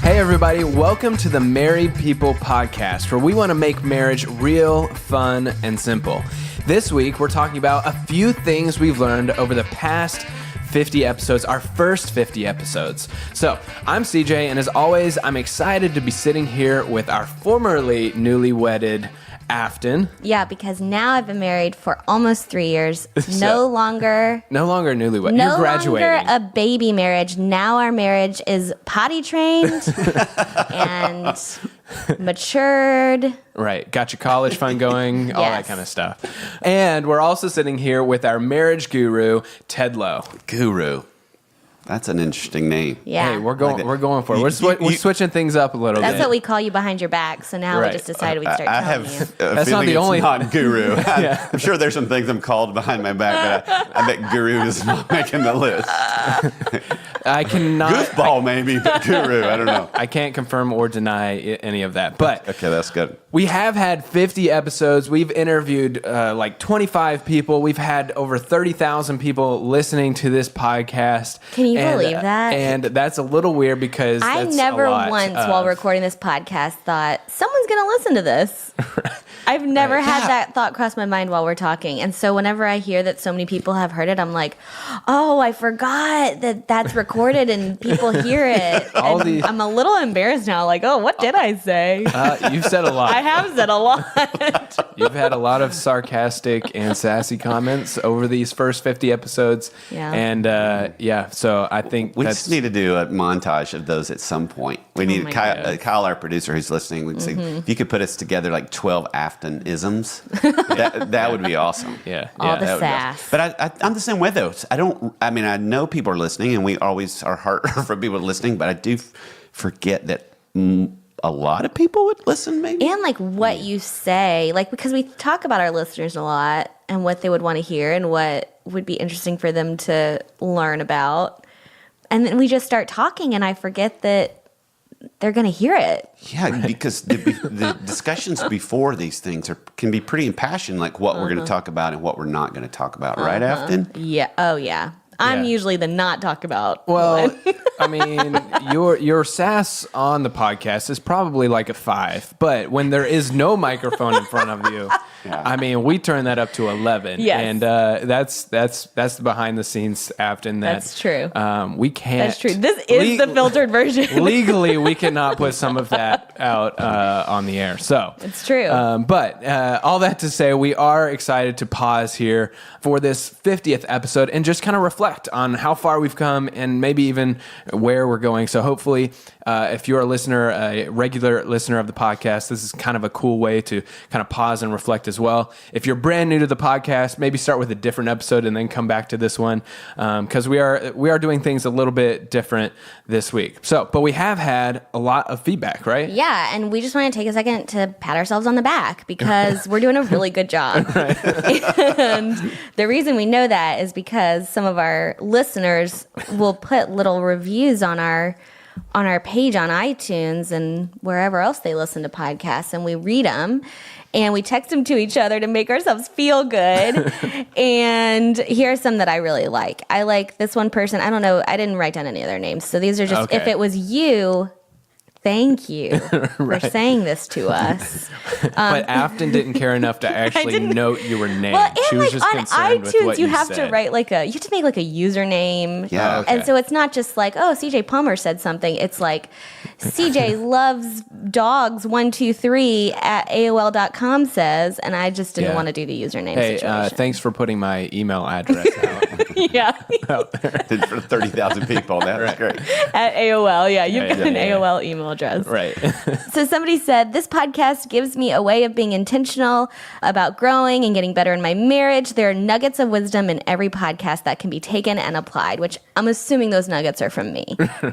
Hey everybody, welcome to the Married People podcast, where we want to make marriage real, fun, and simple. This week, we're talking about a few things we've learned over the past 50 episodes, our first 50 episodes. So, I'm CJ, and as always, I'm excited to be sitting here with our formerly newlywed Afton. Yeah, because now I've been married for almost 3 years. No longer newlywed. No You're graduating. longer a baby marriage. Now our marriage is potty trained and matured. Right. Got your college fund going, all that Yes. kind of stuff. And we're also sitting here with our marriage guru, Ted Lowe. Guru. That's an interesting name. Yeah. Hey, we're going for it. We're switching things up a little bit. That's what we call you behind your back. So now Right. we just decided we'd start I telling have you. a That's not feeling the only- it's not guru. Yeah. I'm sure there's some things I'm called behind my back, but I bet guru is not making the list. I cannot. Goofball maybe, but guru, I don't know. I can't confirm or deny any of that. But Okay, that's good. we have had 50 episodes. We've interviewed like 25 people. We've had over 30,000 people listening to this podcast. Can you believe that? And that's a little weird because I that's never a lot once, of- while recording this podcast, thought someone's going to listen to this. I've never had that thought cross my mind while we're talking. And so whenever I hear that so many people have heard it, I'm like, oh, I forgot that that's recorded and people hear it. And I'm a little embarrassed now. Like, oh, what did I say? You've said a lot. I have said a lot. You've had a lot of sarcastic and sassy comments over these first 50 episodes. Yeah. And so I think We that's just need to do a montage of those at some point. We need my Kyle, our producer who's listening, we'd say, if you could put us together like 12 Afton-isms, that would be awesome. yeah. All the That would be awesome. sass. But I'm the same way though. I know people are listening, and we always are heart for people listening, but I do forget that a lot of people would listen maybe. And like what you say, like, because we talk about our listeners a lot and what they would want to hear and what would be interesting for them to learn about. And then we just start talking and I forget that they're going to hear it. Yeah, because the discussions before these things can be pretty impassioned, like what we're going to talk about and what we're not going to talk about, right, Afton? Yeah. Oh, yeah. I'm Yeah. usually the not talk about. Well, one. I mean, your sass on the podcast is probably like a 5, but when there is no microphone in front of you, Yeah. I mean, we turn that up to 11. Yes. And that's the behind the scenes, Afton. That's true. We can't. That's true. This is the filtered version. Legally, we cannot put some of that out on the air. So It's true. But all that to say, we are excited to pause here for this 50th episode and just kind of reflect on how far we've come and maybe even where we're going. So hopefully, if you're a regular listener of the podcast, this is kind of a cool way to kind of pause and reflect as well. If you're brand new to the podcast, maybe start with a different episode and then come back to this one, because we are doing things a little bit different this week. So, but we have had a lot of feedback, right? Yeah, and we just want to take a second to pat ourselves on the back because we're doing a really good job. And the reason we know that is because some of our listeners will put little reviews on our page on iTunes and wherever else they listen to podcasts, and we read them. And we text them to each other to make ourselves feel good. And here are some that I really like. I like this one person. I don't know. I didn't write down any other names. So these are just, Okay. if it was you, thank you for saying this to us. But Afton didn't care enough to actually note your name. Well, She and was like just on concerned with iTunes, what you have said. to write you have to make like a username. Yeah. Okay. And so it's not just like, oh, CJ Plummer said something. It's like, CJ loves dogs 123 at AOL.com says, and I just didn't Yeah. want to do the username Hey, situation. thanks for putting my email address Yeah. out there. For 30,000 people, that's great. At AOL. Yeah. You've Yeah, got an yeah. AOL email address. Right. So somebody said, this podcast gives me a way of being intentional about growing and getting better in my marriage. There are nuggets of wisdom in every podcast that can be taken and applied, which I'm assuming those nuggets are from me.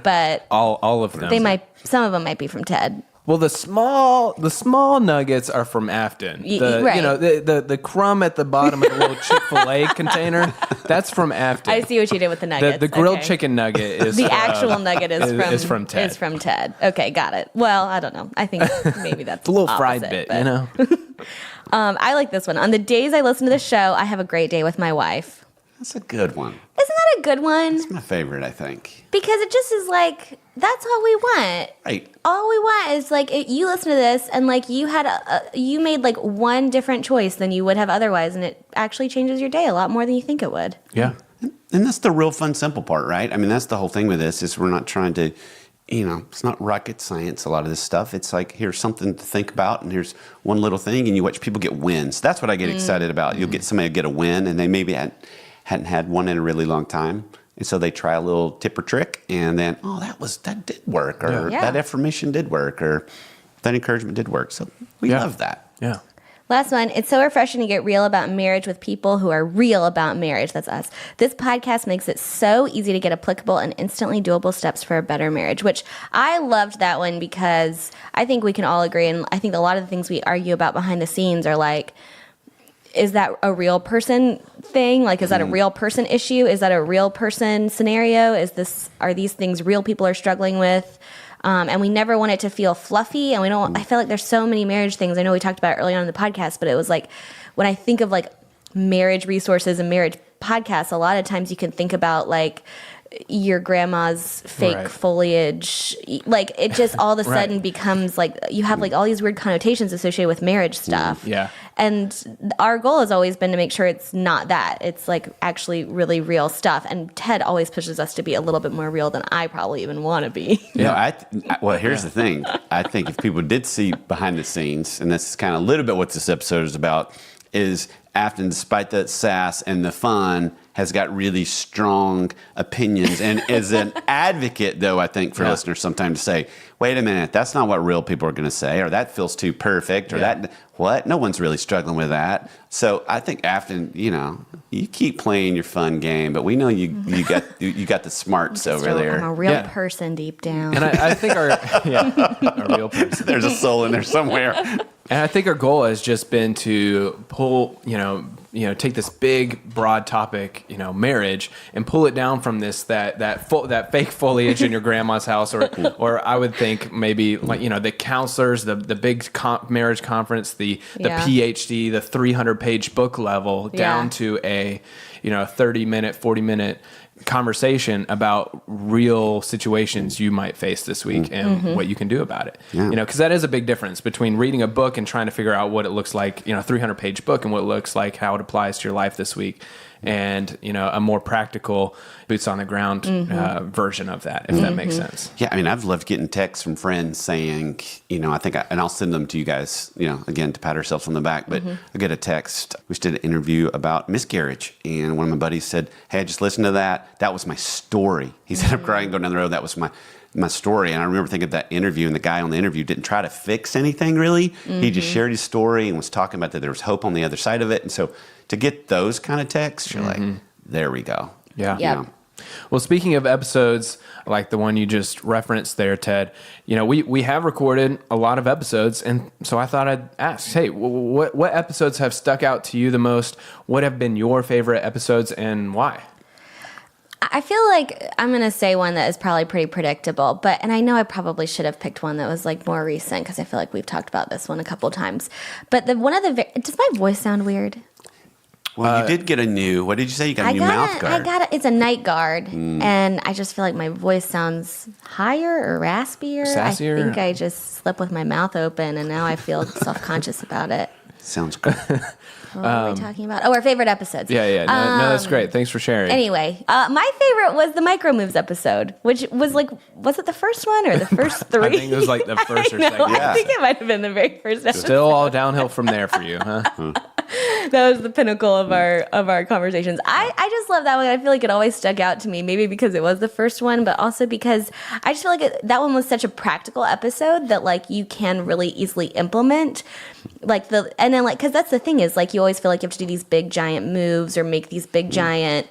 But all of them. some of them might be from Ted. Well, the small nuggets are from Afton. Right. You know, the crumb at the bottom of the little Chick-fil-A container, that's from Afton. I see what you did with the nuggets. The grilled Okay. chicken nugget is The actual nugget is from Ted. Is from Ted. Okay, got it. Well, I don't know. I think maybe that's a little fried opposite, bit, but- you know. I like this one. On the days I listen to the show, I have a great day with my wife. That's a good one. Isn't that a good one? It's my favorite, I think. Because it just is like, that's all we want. Right. All we want is like, you listen to this and like you had you made like one different choice than you would have otherwise. And it actually changes your day a lot more than you think it would. Yeah. And that's the real fun, simple part, right? I mean, that's the whole thing with this is we're not trying to, it's not rocket science, a lot of this stuff. It's like, here's something to think about, and here's one little thing, and you watch people get wins. That's what I get excited about. You'll get somebody to get a win, and they maybe hadn't had one in a really long time. And so they try a little tip or trick, and then, that did work, or that affirmation did work, or that encouragement did work. So we love that. Yeah. Last one. It's so refreshing to get real about marriage with people who are real about marriage. That's us. This podcast makes it so easy to get applicable and instantly doable steps for a better marriage, which I loved that one because I think we can all agree. And I think a lot of the things we argue about behind the scenes are like, is that a real person thing? Like, is that a real person issue? Is that a real person scenario? Are these things real people are struggling with? And we never want it to feel fluffy. And I feel like there's so many marriage things. I know we talked about it early on in the podcast, but it was like, when I think of like marriage resources and marriage podcasts, a lot of times you can think about like your grandma's fake foliage. Like it just all of a sudden becomes like, you have like all these weird connotations associated with marriage stuff. Yeah. And our goal has always been to make sure it's not that. It's like actually really real stuff. And Ted always pushes us to be a little bit more real than I probably even want to be. Well, here's the thing. I think if people did see behind the scenes, and this is kind of a little bit what this episode is about, is Afton, despite the sass and the fun, has got really strong opinions and is an advocate, though, I think, for listeners sometimes to say, wait a minute, that's not what real people are going to say, or that feels too perfect, or that, what? No one's really struggling with that. So I think Afton, you keep playing your fun game, but we know you got the smarts over there. I'm a real person deep down. And I think our real person. There's a soul in there somewhere. And I think our goal has just been to pull, take this big, broad topic, marriage, and pull it down from that fake foliage in your grandma's house, or I would think maybe like the counselors, the big marriage conference, the PhD, the 300-page book level, down to a 30-minute, 40-minute conversation about real situations you might face this week and what you can do about it. Because that is a big difference between reading a book and trying to figure out what it looks like, 300-page book, and what it looks like, how it applies to your life this week, and a more practical, boots on the ground version of that, if that makes sense. Yeah, I mean, I've loved getting texts from friends saying, I think, and I'll send them to you guys, again, to pat ourselves on the back, but I get a text. We just did an interview about miscarriage, and one of my buddies said, hey, I just listened to that. That was my story. He said, I'm crying going down the road. That was my story. And I remember thinking of that interview, and the guy on the interview didn't try to fix anything, really. He just shared his story and was talking about that there was hope on the other side of it. And so to get those kind of texts, you're like, there we go. Yeah. Well, speaking of episodes like the one you just referenced there, Ted, we have recorded a lot of episodes, and so I thought I'd ask, hey, what episodes have stuck out to you the most? What have been your favorite episodes, and why? I feel like I'm going to say one that is probably pretty predictable, and I know I probably should have picked one that was like more recent, because I feel like we've talked about this one a couple times. But does my voice sound weird? Well, you did get what did you say? You got a new mouth guard. It's a night guard, and I just feel like my voice sounds higher or raspier. Sassier. I think I just slept with my mouth open, and now I feel self-conscious about it. Sounds good. What were we talking about? Oh, our favorite episodes. Yeah. No, that's great. Thanks for sharing. Anyway, my favorite was the Micro Moves episode, which was was it the first one or the first three? I think it was like the first or second. I think it might have been the very first episode. Still all downhill from there for you, huh? That was the pinnacle of our conversations. I just love that one. I feel like it always stuck out to me, maybe because it was the first one, but also because I just feel like that one was such a practical episode that like you can really easily implement. Because that's the thing is like you always feel like you have to do these big giant moves or make these big giant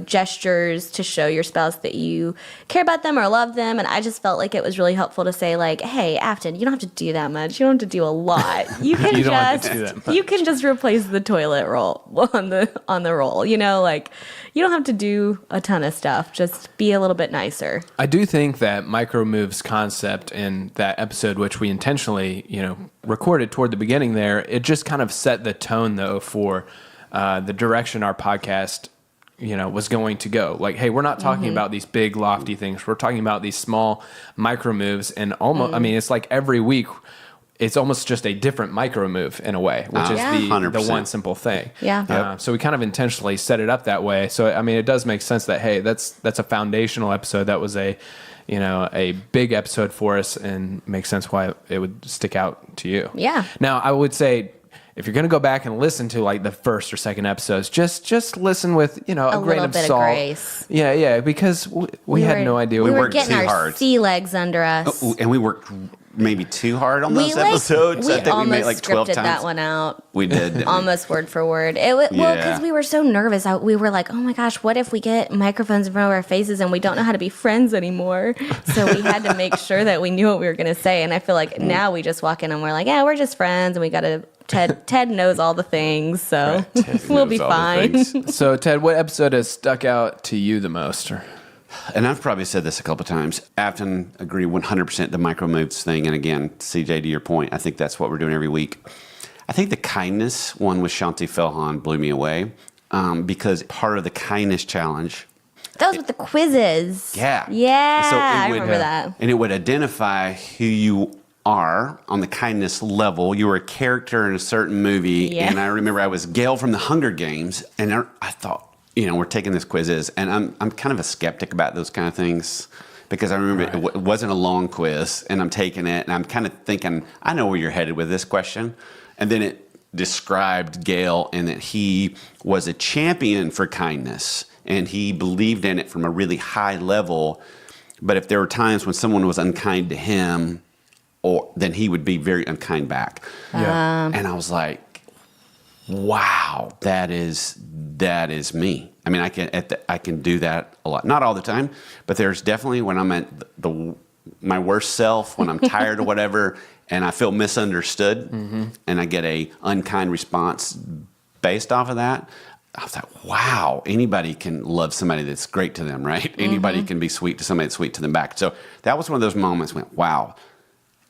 gestures to show your spouse that you care about them or love them. And I just felt like it was really helpful to say like, hey, Afton, you don't have to do that much. You don't have to do a lot. You can you can just replace the toilet roll on the roll. You don't have to do a ton of stuff. Just be a little bit nicer. I do think that micro moves concept in that episode, which we intentionally, recorded toward the beginning there, it just kind of set the tone though for the direction our podcast was going to go. Like, hey, we're not talking about these big lofty things. We're talking about these small micro moves, and almost, I mean, it's like every week it's almost just a different micro move in a way, which is the 100%. one simple thing. Yeah. Yep. So we kind of intentionally set it up that way. So, I mean, it does make sense that, hey, that's a foundational episode. That was a big episode for us, and makes sense why it would stick out to you. Yeah. Now, I would say, if you're going to go back and listen to like the first or second episodes, just listen with, a grain little of bit of salt. grace. Yeah, because we had no idea. We were worked getting too our hard. sea legs under us. And we worked maybe too hard on those episodes. We I think we made almost 12 scripted times. that one out. We did. didn't we? Almost word for word. Well, because we were so nervous. We were like, oh my gosh, what if we get microphones in front of our faces and we don't know how to be friends anymore? So we had to make sure that we knew what we were going to say. And I feel like now we just walk in and we're like, yeah, we're just friends. And we got to, Ted knows all the things. So we'll be fine. So, Ted, what episode has stuck out to you the most? And I've probably said this a couple of times. Afton agree 100% the micro moves thing. And again, CJ, to your point, I think that's what we're doing every week. I think the kindness one with Shanti Felhan blew me away because part of the kindness challenge. That was with the quizzes. Yeah. Yeah, So it I would, remember that. And it would identify who you are on the kindness level. You were a character in a certain movie. Yeah. And I remember I was Gail from the Hunger Games. And I thought, we're taking this quizzes. And I'm kind of a skeptic about those kind of things because I remember it wasn't a long quiz. And I'm taking it and I'm kind of thinking, I know where you're headed with this question. And then it described Gail and that he was a champion for kindness. And he believed in it from a really high level. But if there were times when someone was unkind to him, then he would be very unkind back. Yeah. And I was like, wow, that is me. I mean, I can do that a lot. Not all the time, but there's definitely when I'm at my worst self, when I'm tired or whatever, and I feel misunderstood, and I get a unkind response based off of that. I was like, wow, anybody can love somebody that's great to them, right? Anybody can be sweet to somebody that's sweet to them back. So that was one of those moments when, wow,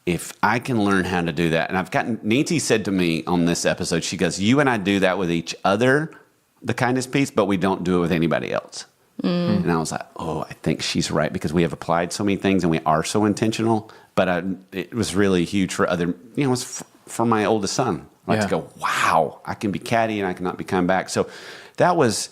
if I can learn how to do that. And Nancy said to me on this episode, she goes, you and I do that with each other, the kindness piece, but we don't do it with anybody else. And I was like, oh, I think she's right because we have applied so many things and we are so intentional. But it was really huge for other, it was for my oldest son. To go, wow, I can be catty and I cannot be kind back. So that was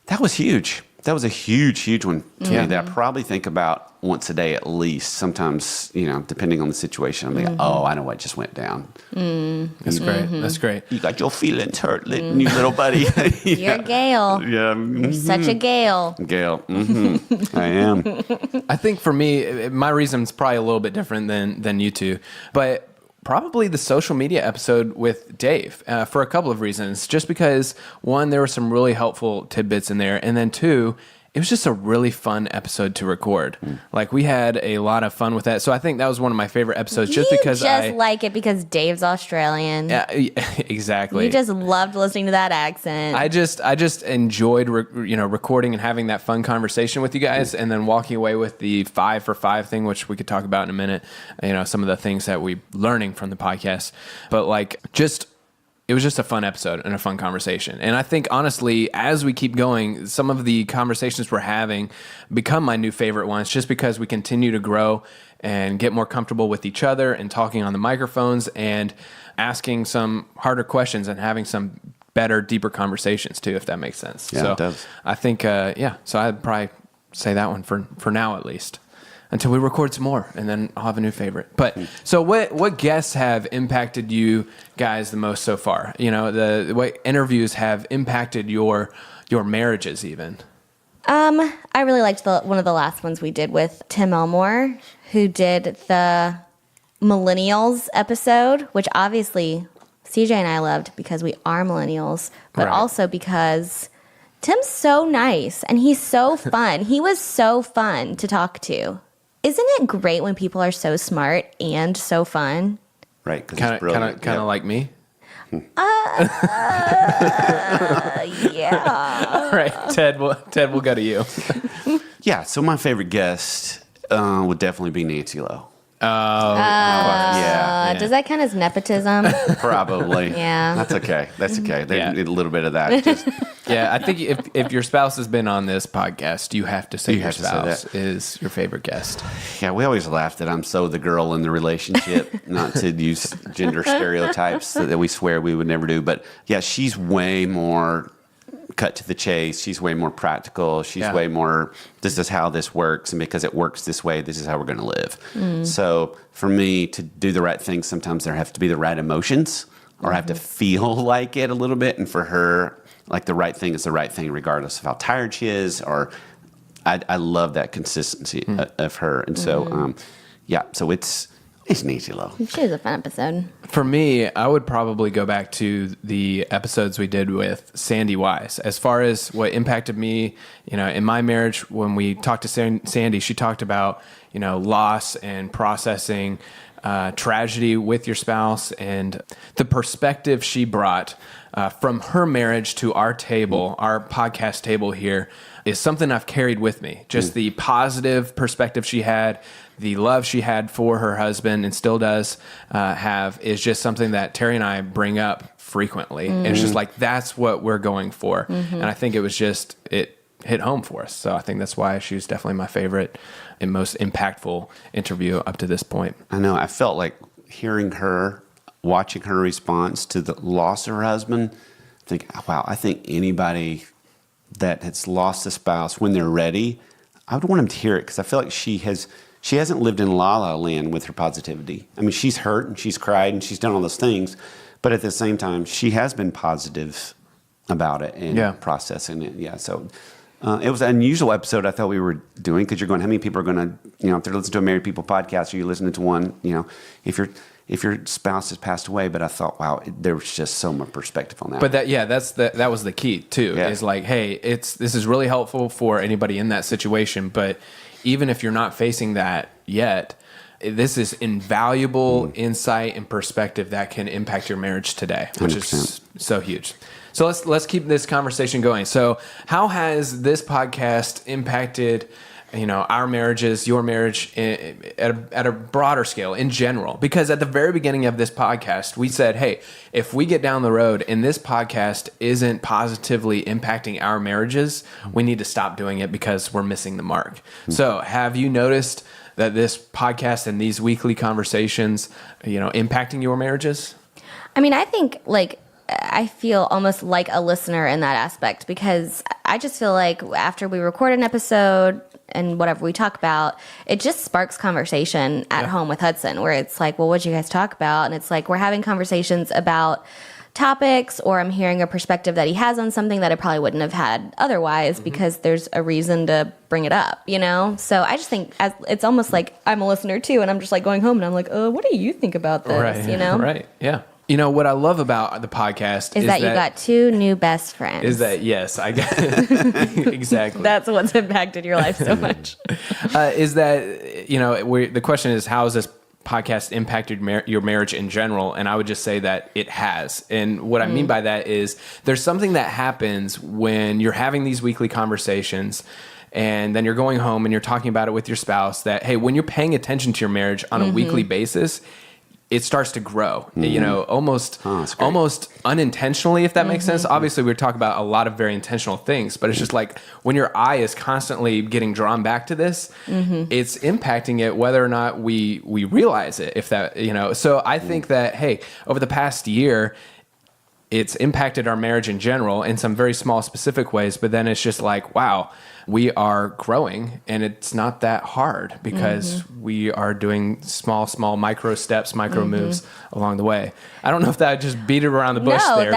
huge. That was a huge one to me that I probably think about once a day at least. Sometimes, depending on the situation, I'm like, oh, I know what just went down. That's great. That's great. You got your feelings hurt, you little buddy. You're Gail. Yeah. You're such a Gail. Gail. I am. I think for me, my reason's probably a little bit different than you two, but probably the social media episode with Dave for a couple of reasons. Just because, one, there were some really helpful tidbits in there, and then two, it was just a really fun episode to record. Like, we had a lot of fun with that. So I think that was one of my favorite episodes just because I like it because Dave's Australian. Yeah, exactly. You just loved listening to that accent. I just enjoyed recording and having that fun conversation with you guys, and then walking away with the 5 for 5 thing, which we could talk about in a minute. Some of the things that we learning from the podcast, but it was just a fun episode and a fun conversation. And I think, honestly, as we keep going, some of the conversations we're having become my new favorite ones just because we continue to grow and get more comfortable with each other and talking on the microphones and asking some harder questions and having some better, deeper conversations too, if that makes sense. Yeah, so it does. I think, so I'd probably say that one for now at least. Until we record some more, and then I'll have a new favorite. But so, what guests have impacted you guys the most so far? What interviews have impacted your marriages even? I really liked one of the last ones we did with Tim Elmore, who did the millennials episode, which obviously CJ and I loved because we are millennials, but also because Tim's so nice and he's so fun. He was so fun to talk to. Isn't it great when people are so smart and so fun? Right, because Kind of like me. Yeah. All right, Ted, we'll go to you. Yeah, so my favorite guest would definitely be Nancy Lowe. Yeah. Does that count as nepotism? Probably. Yeah. That's okay. That's okay. They Yeah. need a little bit of that. Just, Yeah, I think if your spouse has been on this podcast, you have to say your have to say spouse that. is your favorite guest. yeah, we always laugh that I'm so the girl in the relationship, not to use gender stereotypes that we swear we would never do. But yeah, she's way more cut to the chase. She's way more practical. She's Yeah. way more, this is how this works. And because it works this way, this is how we're going to live. So for me to do the right thing, sometimes there have to be the right emotions or I have to feel like it a little bit. And for her, like the right thing is the right thing, regardless of how tired she is. Or I love that consistency of her. And so, so it's an easy low. She was a fun episode. For me, I would probably go back to the episodes we did with Sandy Wise. As far as what impacted me, in my marriage, when we talked to Sandy, she talked about, loss and processing tragedy with your spouse, and the perspective she brought from her marriage to our table, our podcast table here, is something I've carried with me. Just the positive perspective she had, the love she had for her husband and still does have, is just something that Terry and I bring up frequently. And it's just like, that's what we're going for. And I think it hit home for us. So I think that's why she was definitely my favorite and most impactful interview up to this point. I know. I felt like hearing her, watching her response to the loss of her husband, I think anybody that has lost a spouse, when they're ready, I would want them to hear it, because I feel like she hasn't lived in la la land with her positivity. I mean, she's hurt and she's cried and she's done all those things, but at the same time, she has been positive about it and processing it. Yeah, so it was an unusual episode I thought we were doing, because you're going, how many people are going to, if they're listening to a Married People podcast, or you're listening to one, if your spouse has passed away. But I thought, wow, there was just so much perspective on that. But that was the key too. Yeah. Is like, hey, this is really helpful for anybody in that situation. But even if you're not facing that yet, this is invaluable insight and perspective that can impact your marriage today, which 100%. is so huge. So let's keep this conversation going. So how has this podcast impacted, our marriages, your marriage at a broader scale in general? Because at the very beginning of this podcast, we said, hey, if we get down the road and this podcast isn't positively impacting our marriages, we need to stop doing it because we're missing the mark. So have you noticed that this podcast and these weekly conversations, impacting your marriages? I mean, I think I feel almost like a listener in that aspect, because I just feel like after we record an episode and whatever we talk about, it just sparks conversation at home with Hudson, where it's like, well, what'd you guys talk about? And it's like, we're having conversations about topics, or I'm hearing a perspective that he has on something that I probably wouldn't have had otherwise, because there's a reason to bring it up, So I just think it's almost like I'm a listener too, and I'm just like going home and I'm like, what do you think about this? Right. Yeah. What I love about the podcast is that you got two new best friends. Is that, yes, I got exactly. That's what's impacted your life so much. Is that, the question is, how has this podcast impacted your marriage in general? And I would just say that it has. And what I mean by that is there's something that happens when you're having these weekly conversations, and then you're going home and you're talking about it with your spouse, that, hey, when you're paying attention to your marriage on a weekly basis, it starts to grow, almost unintentionally, if that makes sense. Obviously, we're talking about a lot of very intentional things, but it's just like when your eye is constantly getting drawn back to this, it's impacting it whether or not we realize it, if that, So I think that, hey, over the past year, it's impacted our marriage in general in some very small, specific ways, but then it's just like, wow, we are growing, and it's not that hard because we are doing small micro steps, micro moves along the way. I don't know if that just beat it around the bush but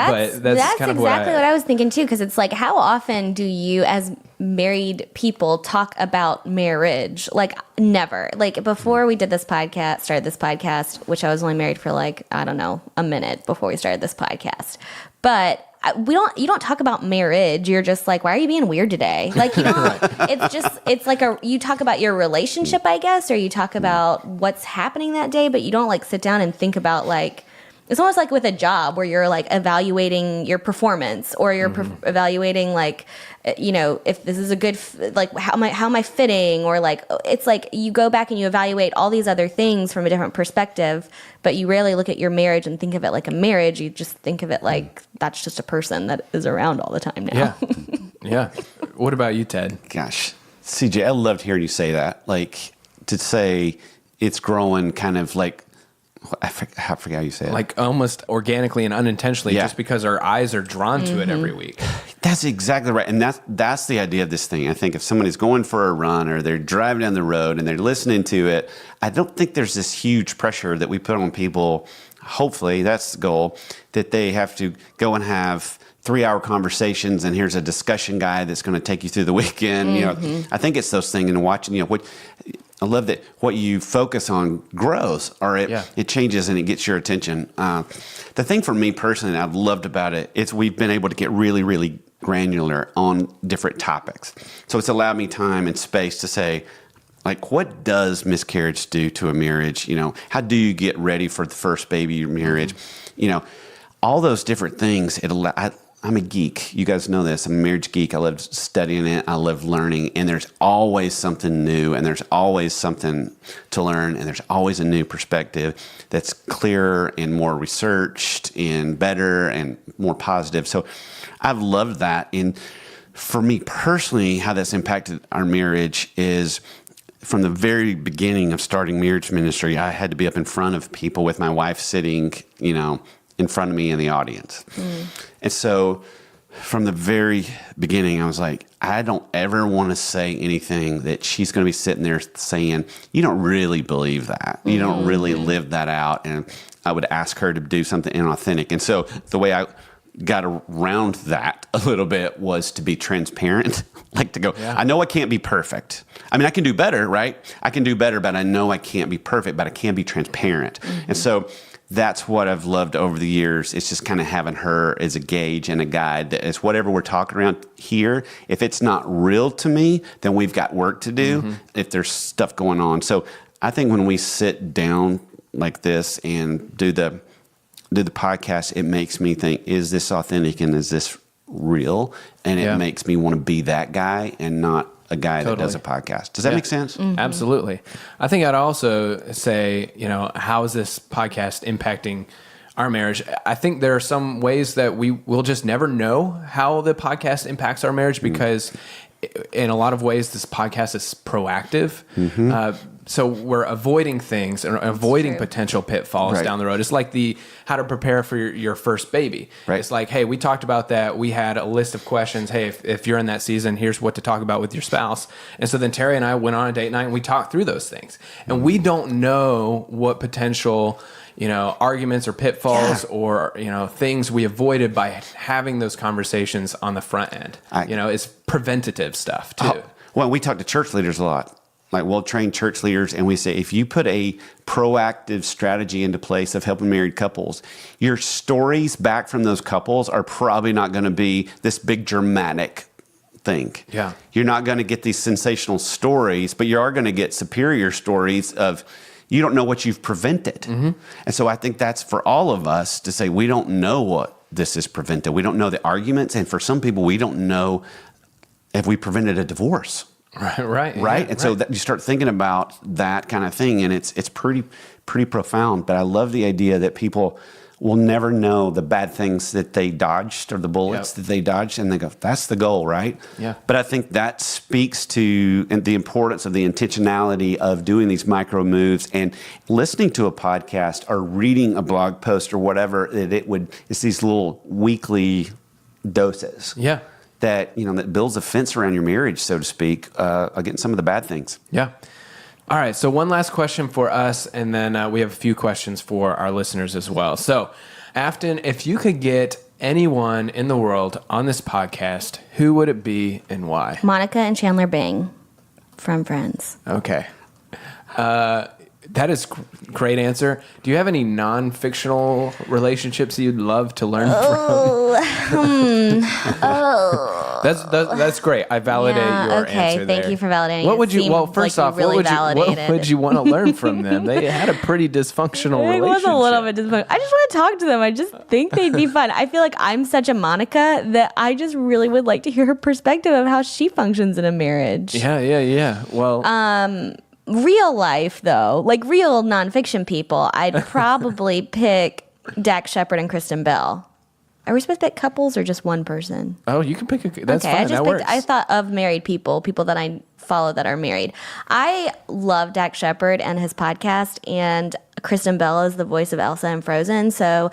that's kind of exactly what I was thinking too, because it's like, how often do you as married people talk about marriage? Like, never. Like, before we started this podcast, which I was only married for a minute before we started this podcast, but you don't talk about marriage. You're just like, why are you being weird today? Like, it's like you talk about your relationship, I guess, or you talk about what's happening that day, but you don't sit down and think about it's almost like with a job where you're like evaluating your performance, or you're evaluating like, you know, if this is a good, like how am I fitting, or like, it's like you go back and you evaluate all these other things from a different perspective, but you rarely look at your marriage and think of it like a marriage. You just think of it like that's just a person that is around all the time now. Yeah. Yeah. What about you, Ted? Gosh, CJ, I loved hearing you say that. Like, to say it's growing kind of like, I forget how you say it. Like almost organically and unintentionally, just because our eyes are drawn to it every week. That's exactly right. And that's the idea of this thing. I think if somebody's going for a run or they're driving down the road and they're listening to it, I don't think there's this huge pressure that we put on people. Hopefully, that's the goal, that they have to go and have 3-hour conversations, and here's a discussion guide that's going to take you through the weekend. You know, I think it's those things, and watching, you know, what I love that what you focus on grows, or it changes and it gets your attention. The thing for me personally I've loved about it is we've been able to get really, really granular on different topics. So it's allowed me time and space to say, like, what does miscarriage do to a marriage? You know, how do you get ready for the first baby marriage? You know, all those different things. I'm a geek. You guys know this. I'm a marriage geek. I love studying it. I love learning. And there's always something new, and there's always something to learn, and there's always a new perspective that's clearer and more researched and better and more positive. So I've loved that. And for me personally, how that's impacted our marriage is from the very beginning of starting marriage ministry, I had to be up in front of people with my wife sitting, you know, in front of me in the audience. And so from the very beginning, I was like, I don't ever want to say anything that she's going to be sitting there saying, you don't really believe that. You don't really live that out. And I would ask her to do something inauthentic. And so the way I got around that a little bit was to be transparent, like to go, I know I can't be perfect. I mean, I can do better, right? I can do better, but I know I can't be perfect, but I can be transparent. And so that's what I've loved over the years. It's just kind of having her as a gauge and a guide. That is whatever we're talking around here. If it's not real to me, then we've got work to do if there's stuff going on. So I think when we sit down like this and do the podcast, it makes me think, is this authentic and is this real? And it makes me want to be that guy and not a guy that does a podcast. Does that make sense? Absolutely. I think I'd also say, you know, how is this podcast impacting our marriage? I think there are some ways that we will just never know how the podcast impacts our marriage because in a lot of ways, this podcast is proactive. So we're avoiding things and avoiding potential pitfalls down the road. It's like how to prepare for your first baby. It's like, hey, we talked about that. We had a list of questions. Hey, if you're in that season, here's what to talk about with your spouse. And so then Terry and I went on a date night and we talked through those things. And we don't know what potential, you know, arguments or pitfalls or, you know, things we avoided by having those conversations on the front end. You know, it's preventative stuff too. Well, we talk to church leaders a lot. Like, we'll train church leaders, and we say, if you put a proactive strategy into place of helping married couples, your stories back from those couples are probably not going to be this big dramatic thing. You're not going to get these sensational stories, but you are going to get superior stories of, you don't know what you've prevented. And so I think that's for all of us to say, we don't know what this is prevented. We don't know the arguments. And for some people, we don't know if we prevented a divorce. Right. And so that you start thinking about that kind of thing, and it's pretty profound. But I love the idea that people will never know the bad things that they dodged or the bullets that they dodged, and they go, that's the goal, right? But I think that speaks to the importance of the intentionality of doing these micro moves and listening to a podcast or reading a blog post or whatever. It's these little weekly doses. That, you know, that builds a fence around your marriage, so to speak, against some of the bad things. All right. So one last question for us, and then we have a few questions for our listeners as well. So, Afton, if you could get anyone in the world on this podcast, who would it be and why? Monica and Chandler Bing from Friends. Okay. That is great answer. Do you have any non-fictional relationships you'd love to learn from? That's great. I validate your answer there. Thank you for validating. What would you? Well, first off, really what would you want to learn from them? They had a pretty dysfunctional It relationship. was a little bit dysfunctional. I just want to talk to them. I just think they'd be fun. I feel like I'm such a Monica that I just really would like to hear her perspective of how she functions in a marriage. Yeah. Well, Real life, though, like real nonfiction people, I'd probably pick Dax Shepard and Kristen Bell. Are we supposed to pick couples or just one person? oh, you can pick a. That's Okay, fine. I just that picked, works. I thought of married people that I follow that are married. I love Dax Shepard and his podcast, and Kristen Bell is the voice of Elsa in Frozen. So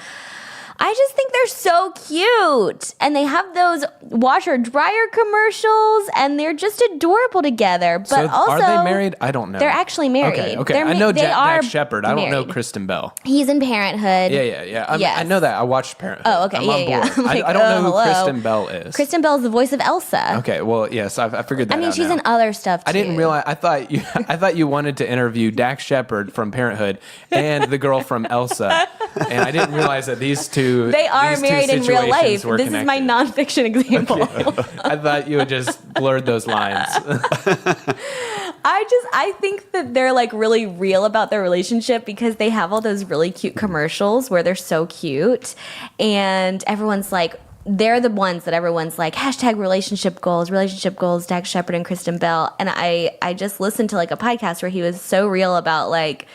I just think they're so cute, and they have those washer dryer commercials, and they're just adorable together. But so also, are they married? I don't know. They're actually married. Okay. They're I know they Dax are Shepard. I don't know married. Kristen Bell. He's in Parenthood. Yeah. I Yes. know that. I watched Parenthood. Oh, okay. I'm on Yeah. board. Like, I don't know who hello. Kristen Bell is. Kristen Bell is the voice of Elsa. Okay. Well, yes, I figured that out. I mean, she's now. in other stuff too. I didn't realize. I thought you wanted to interview Dax Shepard from Parenthood and the girl from Elsa, and I didn't realize that these two. They are these two married in real life. situations were This is my connected. nonfiction example. I thought you had just blurred those lines. I think that they're like really real about their relationship because they have all those really cute commercials where they're so cute, and everyone's like, they're the ones that everyone's like, hashtag relationship goals, Dax Shepard and Kristen Bell. And I just listened to like a podcast where he was so real about like,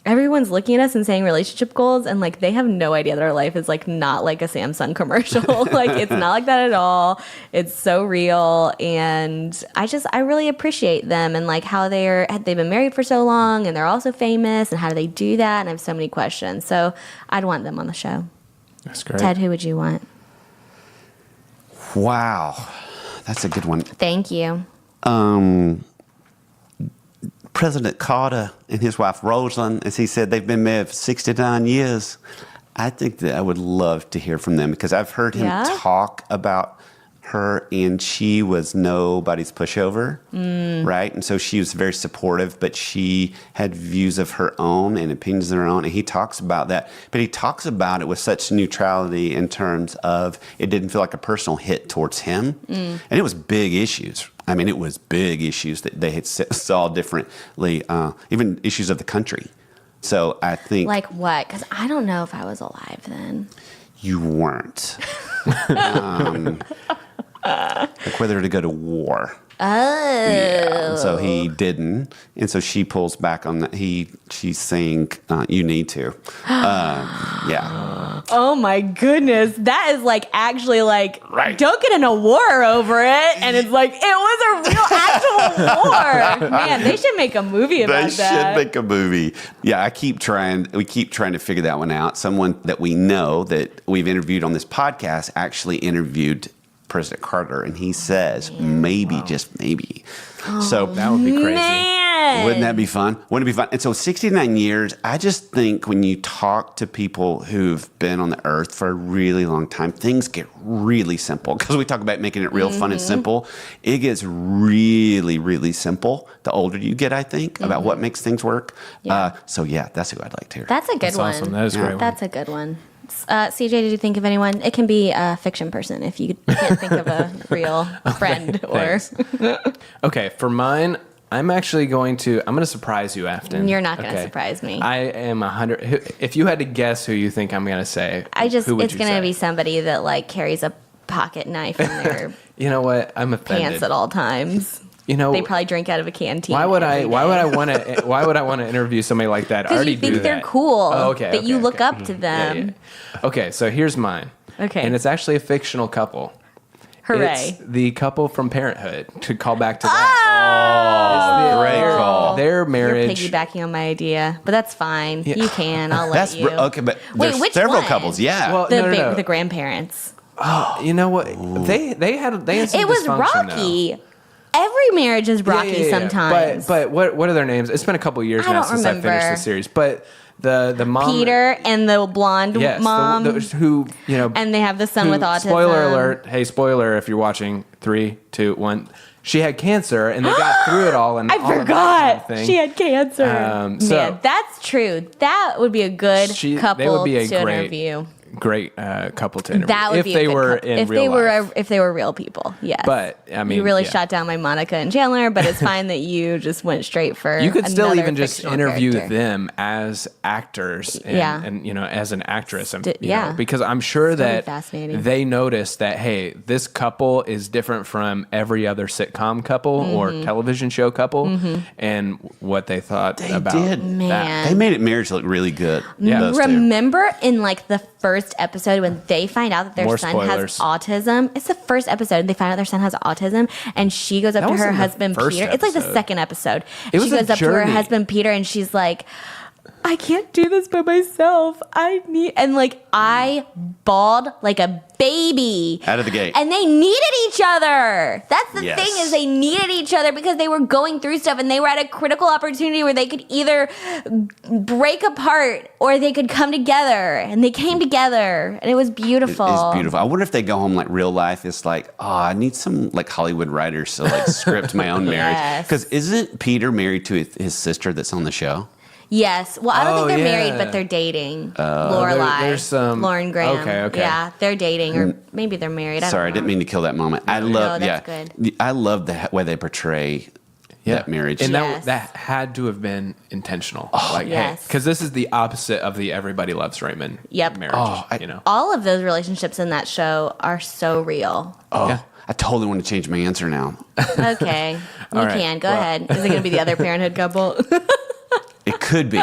everyone's looking at us and saying relationship goals, and like they have no idea that our life is like not like a Samsung commercial. Like it's not like that at all. It's so real, and I really appreciate them and like how they've been married for so long, and they're also famous, and how do they do that? And I have so many questions. So I'd want them on the show. That's great. Ted, who would you want? Wow, that's a good one. Thank you. President Carter and his wife Rosalind, as he said, they've been married for 69 years. I think that I would love to hear from them because I've heard him talk about her, and she was nobody's pushover, right? And so she was very supportive, but she had views of her own and opinions of her own, and he talks about that. But he talks about it with such neutrality in terms of it didn't feel like a personal hit towards him. And it was big issues. I mean, it was big issues that they had saw differently, even issues of the country. So I think... Like what? Because I don't know if I was alive then. You weren't. Like whether to go to war. Oh. Yeah. And so he didn't. And so she pulls back on that. She's saying, you need to. Yeah. Oh my goodness. That is like actually like, Right. don't get in a war over it. And it's like, it was a real actual war. Man, they should make a movie about They that. should make a movie. Yeah, we keep trying to figure that one out. Someone that we know that we've interviewed on this podcast actually interviewed President Carter, and he says just maybe. So That would be crazy. Man. wouldn't that be fun? Wouldn't it be fun? And so 69 years, I just think when you talk to people who've been on the earth for a really long time, things get really simple. Because we talk about making it real fun and simple. It gets really, really simple the older you get, I think, about what makes things work. Yeah. So yeah, that's who I'd like to hear. That's a good That's one. awesome. That is a great one. That's a good one. CJ, did you think of anyone? It can be a fiction person if you can't think of a real friend or. Thanks. Okay, for mine, I'm going to surprise you, Afton. You're not going to surprise me. I am 100. If you had to guess who you think I'm going to say, it's who would going you to say? be somebody that like carries a pocket knife in their You know what? I'm offended. pants at all times. You know, They probably drink out of a canteen. why would I every want day. to? Why would I want to interview somebody like that? I Because already you think do they're that. cool. Oh, okay. That you okay, look okay. up to them. Yeah. Okay, so here's mine. Okay. And it's actually a fictional couple. Hooray. It's the couple from Parenthood, to call back to Oh! that. Great call. Their marriage. You're piggybacking on my idea, but that's fine. You can. I'll let That's you. okay, but Wait, there's which several one? couples. Yeah. Well, no. The grandparents. You know what? They had some It was dysfunction, Rocky. Every marriage is though. Rocky sometimes. But what are their names? It's been a couple years I now don't since I finished remember. the series. But the mom, Peter and the blonde yes, mom, who and they have the son with autism. Spoiler alert! Hey, spoiler! If you're watching, 3, 2, 1. She had cancer, and they got through it all. And I all of that forgot kind of thing. she had cancer. So- Man, that's true. That would be a good They couple would be a to great interview. great couple to interview. That would if be they a good were couple. in if real they were life. if they were real people. Yes. But I mean, you really yeah. shot down my Monica and Chandler, but it's fine that you just went straight for. You could still another even just fictional interview character. them as actors and as an actress. And, yeah. because I'm sure That'd be that fascinating. they noticed that, hey, this couple is different from every other sitcom couple or television show couple and what they thought about that. Man. They made Marriage look really good. Yeah. those two. Remember in like the first episode when they find out that their More son spoilers. has autism? It's the first episode. They find out their son has autism, and she goes up That to her wasn't the husband first Peter. It's like the episode. second episode. It was she a goes up to her journey. husband Peter, and she's like, I can't do this by myself. I need, and like I bawled like a baby Out of the gate. and they needed each other. That's the Yes. thing, is they needed each other because they were going through stuff, and they were at a critical opportunity where they could either break apart or they could come together, and they came together, and it was beautiful. It's beautiful. I wonder if they go home like real life. It's like, oh, I need some like Hollywood writers to like script my own marriage. Yes. Because isn't Peter married to his sister that's on the show? Yes. Well, I don't Oh, think they're yeah. married, but they're dating. There- Lorelai. there's some- Lauren Graham. Okay. Yeah, they're dating, or maybe they're married. Sorry, I don't didn't know. mean to kill that moment. I love, that's good. I love the way they portray that marriage. And Yes. that had to have been intentional. yes. Because this is the opposite of the Everybody Loves Raymond Yep. marriage. Oh, All of those relationships in that show are so real. Yeah. I totally want to change my answer now. Okay, you All right, can go well. ahead. Is it going to be the other Parenthood couple? It could be,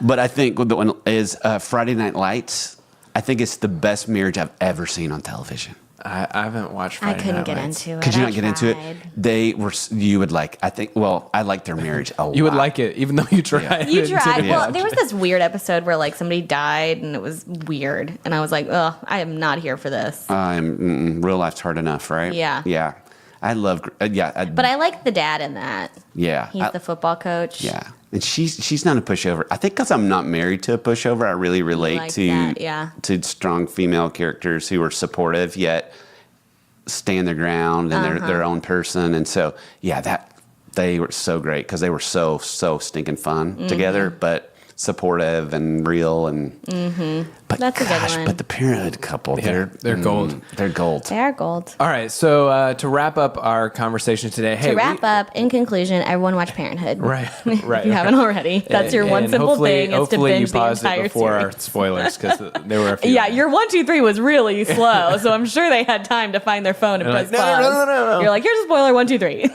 but I think the one is Friday Night Lights. I think it's the best marriage I've ever seen on television. I haven't watched I Friday couldn't Night get Lights. into it. Could you I not get into it? tried. They were. You would like. I think. Well, I like their marriage a lot. You would like it, even though you tried. You and tried. didn't Well, watch there was it. this weird episode where like somebody died, and it was weird, and I was like, "Ugh, I am not here for this." Real life's hard enough, right? Yeah. Yeah. I love. But I like the dad in that. yeah. He's the football coach. Yeah. And she's not a pushover. I think because I'm not married to a pushover, I really relate like to that, yeah. to strong female characters who are supportive yet stand their ground and they're their own person. And so they were so great because they were so stinking fun Mm-hmm. together, but supportive and real and. But That's a good gosh, one. but the Parenthood couple, they're gold. They're gold. They are gold. All right, so to wrap up our conversation today, hey, To wrap up, in conclusion, everyone watch Parenthood. right. If you haven't already, that's your one And simple hopefully- thing, is to hopefully binge you the paused it entire before series. our spoilers because there were a few. Yeah, your 1, 2, 3 was really slow, so I'm sure they had time to find their phone and press like, pause. no. You're like, here's a spoiler, 1, 2, 3.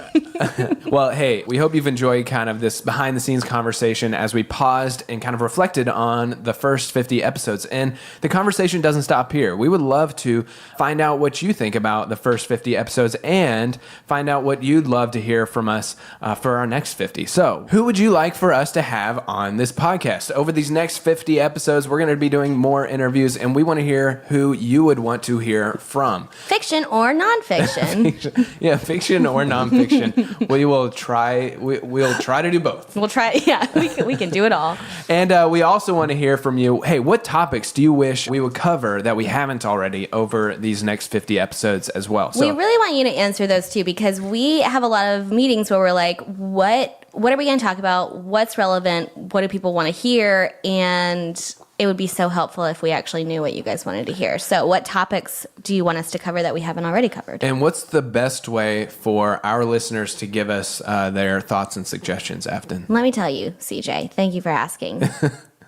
Well, hey, we hope you've enjoyed kind of this behind the scenes conversation as we paused and kind of reflected on the first 50 episodes. And the conversation doesn't stop here. We would love to find out what you think about the first 50 episodes and find out what you'd love to hear from us for our next 50. So, who would you like for us to have on this podcast? Over these next 50 episodes, we're going to be doing more interviews, and we want to hear who you would want to hear from. Fiction or nonfiction. Yeah, fiction or nonfiction. We'll try to do both. We'll try. Yeah, we can do it all. And we also want to hear from you. Hey, what topics do you wish we would cover that we haven't already over these next 50 episodes as well? We really want you to answer those too, because we have a lot of meetings where we're like, what are we going to talk about? What's relevant? What do people want to hear? And it would be so helpful if we actually knew what you guys wanted to hear. So what topics do you want us to cover that we haven't already covered? And what's the best way for our listeners to give us their thoughts and suggestions, Afton? Let me tell you, CJ, thank you for asking.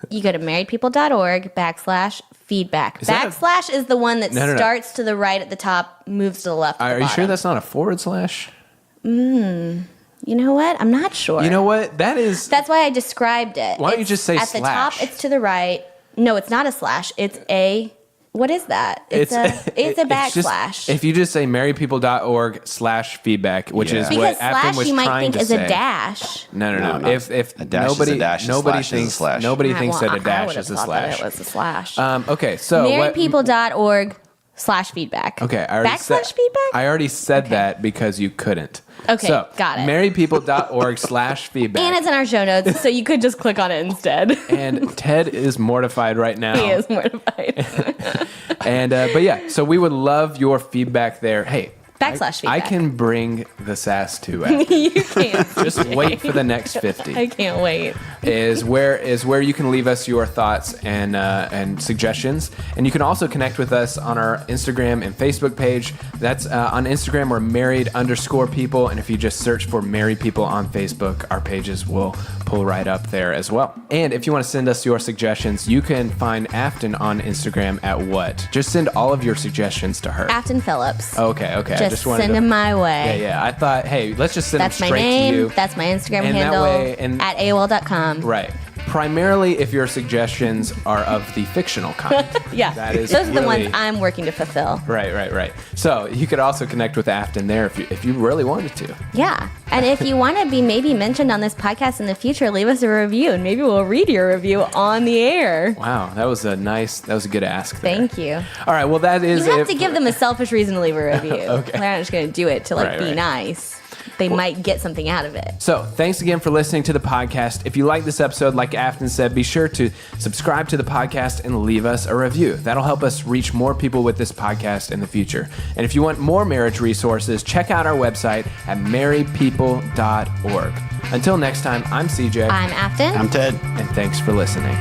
You go to marriedpeople.org/feedback. Backslash is the one that No. starts to the right at the top, moves to the left at the Are you sure bottom. that's not a /? You know what? I'm not sure. You know what? That is... That's why I described it. Why don't you just say at the top? slash? It's to the right. No, it's not a slash. It's a. What is that? It's a backslash. If you just say marriedpeople.org/feedback, which is Yeah. what because Afton slash was you might trying think to is say. a dash. No. No. If A dash is a dash, a nobody slash is a thinks slash. nobody thinks that a I dash would've is a thought that slash. It was a slash. Okay, so what, marriedpeople.org/feedback. Okay, I already said, /feedback. I already said that because you couldn't. Okay, so, got it. marriedpeople.org/feedback. And it's in our show notes, so you could just click on it instead. And Ted is mortified right now. He is mortified. And but yeah, so we would love your feedback there. Hey, /feedback. I can bring the sass to Afton. You can't. Just wait for the next 50. I can't wait. Is where you can leave us your thoughts and suggestions, and you can also connect with us on our Instagram and Facebook page. That's on Instagram we're married_people, and if you just search for Married People on Facebook, our pages will pull right up there as well. And if you want to send us your suggestions, you can find Afton on Instagram at what? Just send all of your suggestions to her. Afton Phillips. Okay. I Just send them my way. Yeah. I thought, hey, let's just send That's them my straight name. to you. That's my Instagram And that handle way- at AOL.com. Right. Primarily if your suggestions are of the fictional kind. Yeah. That is Those are the really- ones I'm working to fulfill. Right. So you could also connect with Afton there if you really wanted to. Yeah. And if you want to be maybe mentioned on this podcast in the future, leave us a review and maybe we'll read your review on the air. Wow, that was a good ask there. Thank you. All right, well that is You have to give them a selfish reason to leave a review. Okay. They're not just going to do it to Right, be right. nice. They might get something out of it. So, thanks again for listening to the podcast. If you like this episode, like Afton said, be sure to subscribe to the podcast and leave us a review. That'll help us reach more people with this podcast in the future. And if you want more marriage resources, check out our website at marriedpeople.org. Until next time, I'm CJ. I'm Afton. I'm Ted. And thanks for listening.